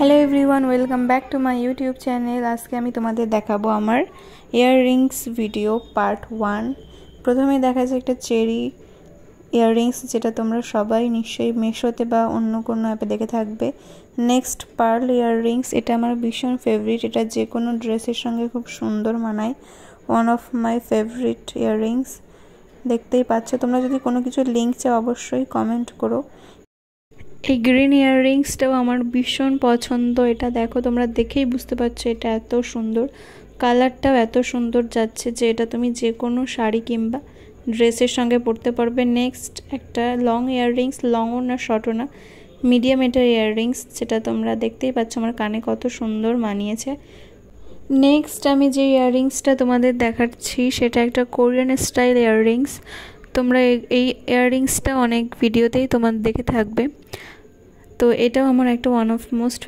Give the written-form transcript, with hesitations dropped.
Hello everyone, welcome back to my YouTube channel. আজকে আমি তোমাদের দেখাবো আমার ইয়াররিংস ভিডিও পার্ট 1। প্রথমে দেখা যায় একটা চেরি ইয়াররিংস, যেটা তোমরা সবাই নিশ্চয়ই মেশোতে বা অন্য কোনো অ্যাপে দেখে থাকবে। নেক্সট পার্ল ইয়াররিংস, এটা আমার ভীষণ ফেভারিট, এটা যে কোনো ড্রেসের সঙ্গে খুব সুন্দর মানায়। One of my favourite earrings, দেখতেই পাচ্ছ। তোমরা যদি কোনো কিছু লিঙ্ক চাও অবশ্যই কমেন্ট করো। এই গ্রিন ইয়াররিংসটাও আমার ভীষণ পছন্দ। এটা দেখো, তোমরা দেখেই বুঝতে পারছো এটা এত সুন্দর, কালারটাও এত সুন্দর যাচ্ছে যে এটা তুমি যে কোনো শাড়ি কিংবা ড্রেসের সঙ্গে পরতে পারবে। নেক্সট একটা লং ইয়াররিংস, লংও না শর্টও না, মিডিয়াম এটার ইয়াররিংস, যেটা তোমরা দেখতেই পাচ্ছ আমার কানে কত সুন্দর মানিয়েছে। নেক্সট আমি যে ইয়াররিংসটা তোমাদের দেখাচ্ছি সেটা একটা কোরিয়ান স্টাইল ইয়াররিংস। তোমরা এই ইয়াররিংসটা অনেক ভিডিওতেই তোমার দেখে থাকবে। তো এটাও আমার একটা ওয়ান অফ মোস্ট